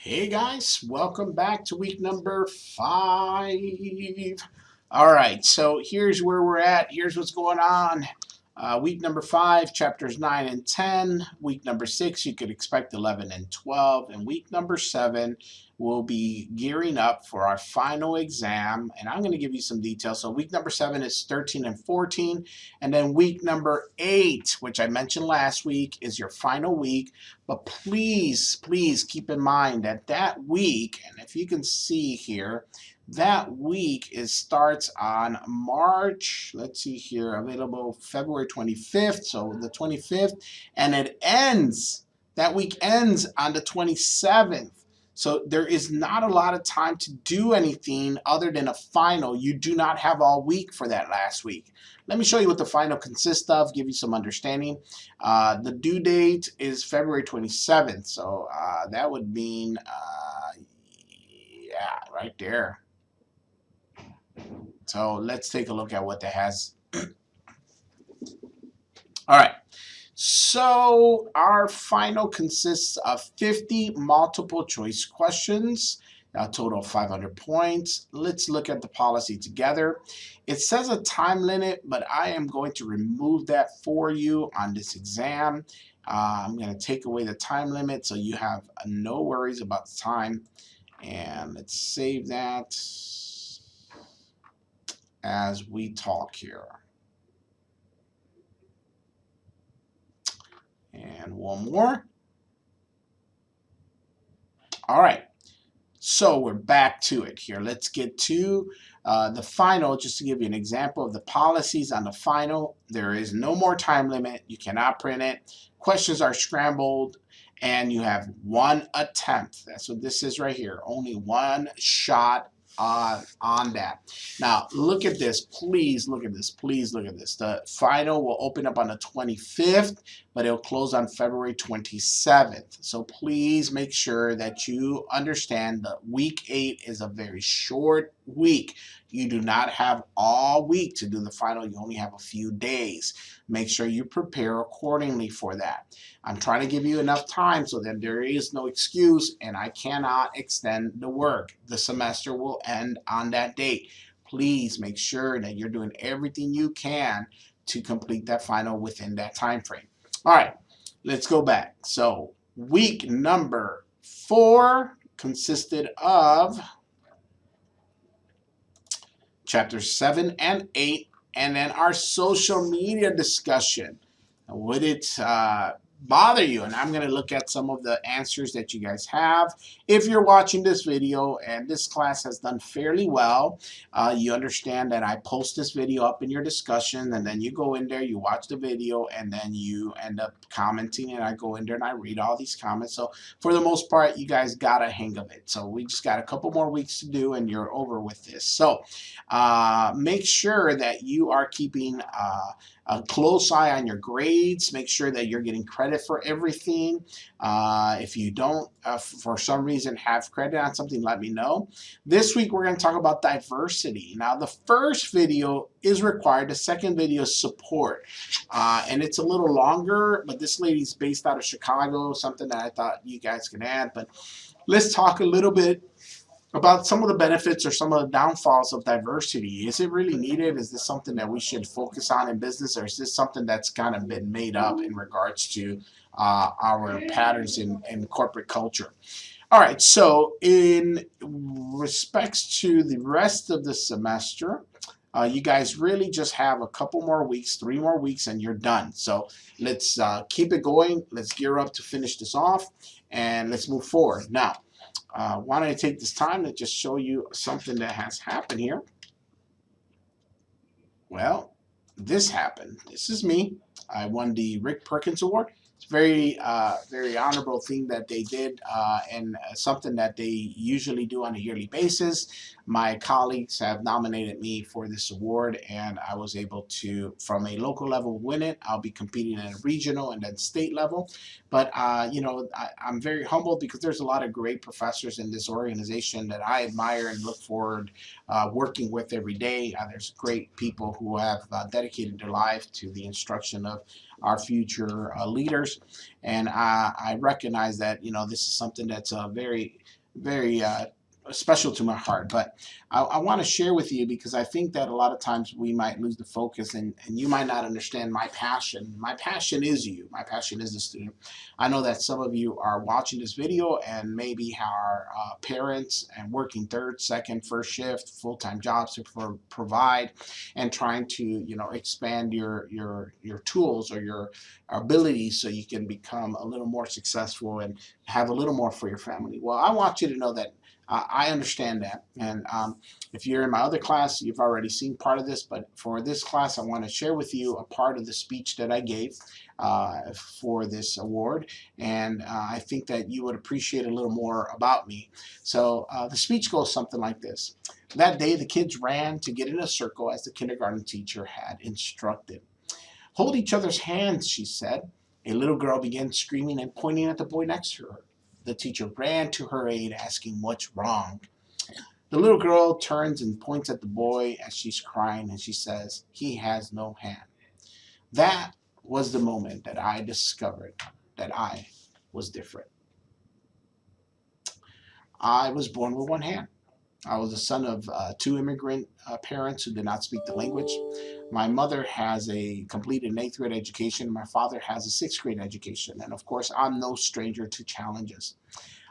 Hey guys, welcome back to week number 5. All right, so here's where we're at. Here's what's going on. Week number 5, chapters 9 and 10. Week number 6, you could expect 11 and 12. And week number 7, we'll be gearing up for our final exam. And I'm going to give you some details. So week number 7 is 13 and 14. And then week number 8, which I mentioned last week, is your final week. But please keep in mind that that week, and if you can see here, that week starts on March, let's see here, available February 25th, so the 25th, and that week ends on the 27th. So there is not a lot of time to do anything other than a final. You do not have all week for that last week. Let me show you what the final consists of, give you some understanding. The due date is February 27th, so that would mean, yeah, right there. So let's take a look at what that has. All right. So our final consists of 50 multiple choice questions, a total of 500 points. Let's look at the policy together. It says a time limit, but I am going to remove that for you on this exam. I'm going to take away the time limit so you have no worries about the time. And let's save that as we talk here. And one more. All right. So we're back to it here. Let's get to the final, just to give you an example of the policies on the final. There is no more time limit. You cannot print it. Questions are scrambled, and you have one attempt. That's what this is right here. Only one shot on that. Now look at this. Please look at this. Please look at this. The final will open up on the 25th, but it'll close on February 27th. So please make sure that you understand that week 8 is a very short week. You do not have all week to do the final. You only have a few days. Make sure you prepare accordingly for that. I'm trying to give you enough time so that there is no excuse and I cannot extend the work. The semester will end on that date. Please make sure that you're doing everything you can to complete that final within that time frame. All right, let's go back. So week number 4 consisted of chapters 7 and 8, and then our social media discussion. Would it bother you? And I'm going to look at some of the answers that you guys have. If you're watching this video and this class has done fairly well, you understand that I post this video up in your discussion, and then you go in there, you watch the video, and then you end up commenting, and I go in there and I read all these comments. So for the most part, you guys got a hang of it. So we just got a couple more weeks to do and you're over with this. So make sure that you are keeping a close eye on your grades. Make sure that you're getting credit for everything. If you don't, for some reason, have credit on something, let me know. This week, we're going to talk about diversity. Now, the first video is required. The second video is support. And it's a little longer, but this lady's based out of Chicago, something that I thought you guys could add. But let's talk a little bit about some of the benefits or some of the downfalls of diversity. Is it really needed? Is this something that we should focus on in business, or is this something that's kind of been made up in regards to our patterns in corporate culture? All right, so in respects to the rest of the semester, you guys really just have a couple more weeks, 3 more weeks, and you're done. So let's keep it going. Let's gear up to finish this off, and let's move forward. Now, why don't I take this time to just show you something that has happened here. Well, this happened. This is me. I won the Rick Perkins Award. It's very honorable thing that they did, and something that they usually do on a yearly basis. My colleagues have nominated me for this award, and I was able to, from a local level, win it. I'll be competing at a regional and then state level. But you know, I'm very humbled because there's a lot of great professors in this organization that I admire and look forward working with every day. There's great people who have dedicated their life to the instruction of our future leaders. And I recognize that, you know, this is something that's very, very special to my heart. But I want to share with you because I think that a lot of times we might lose the focus, and you might not understand my passion. My passion is you. My passion is the student. I know that some of you are watching this video and maybe are parents and working third, second, first shift, full-time jobs to provide, and trying to, you know, expand your tools or your abilities so you can become a little more successful and have a little more for your family. Well, I want you to know that I understand that. And if you're in my other class, you've already seen part of this. But for this class, I want to share with you a part of the speech that I gave for this award. And I think that you would appreciate a little more about me. So the speech goes something like this. That day, the kids ran to get in a circle as the kindergarten teacher had instructed. Hold each other's hands, she said. A little girl began screaming and pointing at the boy next to her. The teacher ran to her aid, asking what's wrong. The little girl turns and points at the boy as she's crying, and she says, he has no hand. That was the moment that I discovered that I was different. I was born with one hand. I was the son of two immigrant parents who did not speak the language. My mother has a completed an 8th grade education. My father has a 6th grade education. And of course, I'm no stranger to challenges.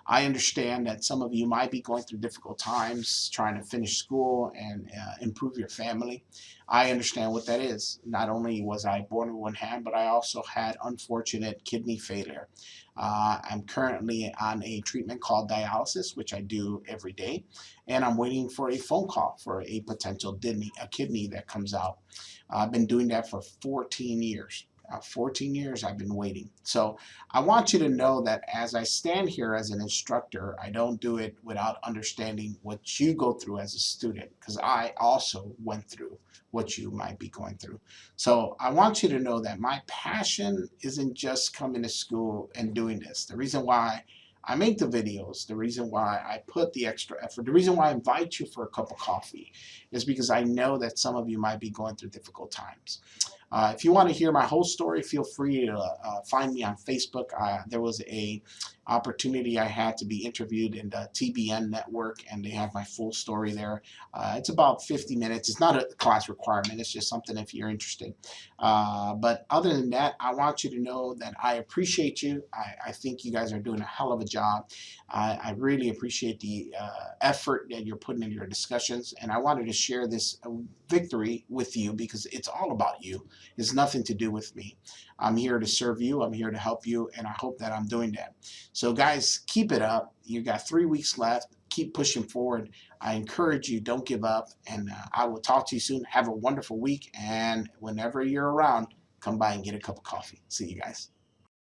I understand that some of you might be going through difficult times trying to finish school and improve your family. I understand what that is. Not only was I born with one hand, but I also had unfortunate kidney failure. I'm currently on a treatment called dialysis, which I do every day, and I'm waiting for a phone call for a potential kidney that comes out. I've been doing that for 14 years. 14 years I've been waiting. So I want you to know that as I stand here as an instructor, I don't do it without understanding what you go through as a student, because I also went through what you might be going through. So I want you to know that my passion isn't just coming to school and doing this. The reason why I make the videos, the reason why I put the extra effort, the reason why I invite you for a cup of coffee is because I know that some of you might be going through difficult times. If you want to hear my whole story, feel free to find me on Facebook. There was a opportunity I had to be interviewed in the TBN network, and they have my full story there. It's about 50 minutes. It's not a class requirement. It's just something if you're interested. But other than that, I want you to know that I appreciate you. I think you guys are doing a hell of a job. I really appreciate the effort that you're putting into your discussions, and I wanted to share this victory with you because it's all about you. It's nothing to do with me. I'm here to serve you. I'm here to help you, and I hope that I'm doing that. So guys, keep it up. You got 3 weeks left. Keep pushing forward. I encourage you, don't give up, and I will talk to you soon. Have a wonderful week, and whenever you're around, come by and get a cup of coffee. See you guys.